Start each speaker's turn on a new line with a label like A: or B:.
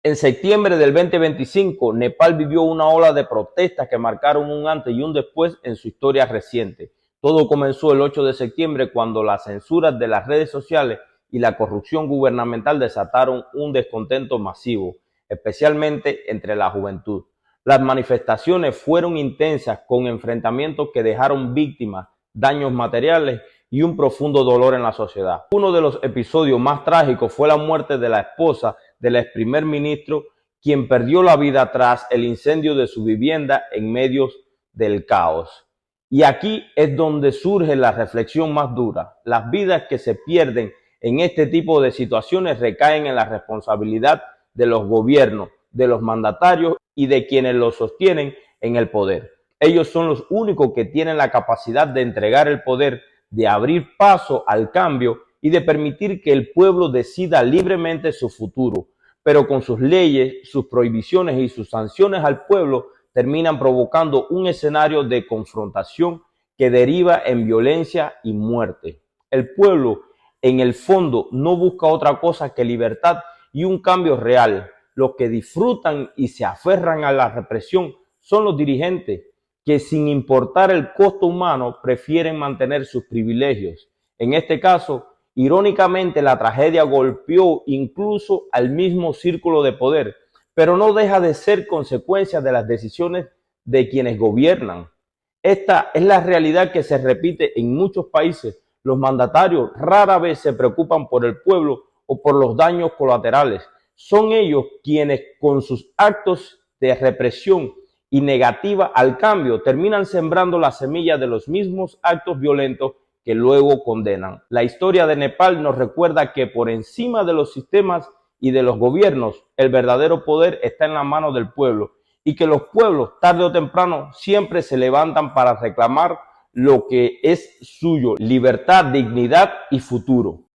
A: En septiembre del 2025, Nepal vivió una ola de protestas que marcaron un antes y un después en su historia reciente. Todo comenzó el 8 de septiembre cuando las censuras de las redes sociales y la corrupción gubernamental desataron un descontento masivo, especialmente entre la juventud. Las manifestaciones fueron intensas con enfrentamientos que dejaron víctimas, daños materiales y un profundo dolor en la sociedad. Uno de los episodios más trágicos fue la muerte de la esposa del ex primer ministro, quien perdió la vida tras el incendio de su vivienda en medio del caos. Y aquí es donde surge la reflexión más dura. Las vidas que se pierden en este tipo de situaciones recaen en la responsabilidad de los gobiernos, de los mandatarios y de quienes los sostienen en el poder. Ellos son los únicos que tienen la capacidad de entregar el poder, de abrir paso al cambio y de permitir que el pueblo decida libremente su futuro. Pero con sus leyes, sus prohibiciones y sus sanciones al pueblo terminan provocando un escenario de confrontación que deriva en violencia y muerte. El pueblo, en el fondo, no busca otra cosa que libertad y un cambio real. Los que disfrutan y se aferran a la represión son los dirigentes, que sin importar el costo humano prefieren mantener sus privilegios. En este caso, irónicamente, la tragedia golpeó incluso al mismo círculo de poder, pero no deja de ser consecuencia de las decisiones de quienes gobiernan. Esta es la realidad que se repite en muchos países. Los mandatarios rara vez se preocupan por el pueblo o por los daños colaterales. Son ellos quienes, con sus actos de represión y negativa al cambio, terminan sembrando la semilla de los mismos actos violentos que luego condenan. La historia de Nepal nos recuerda que por encima de los sistemas y de los gobiernos, el verdadero poder está en la mano del pueblo y que los pueblos, tarde o temprano, siempre se levantan para reclamar lo que es suyo: libertad, dignidad y futuro.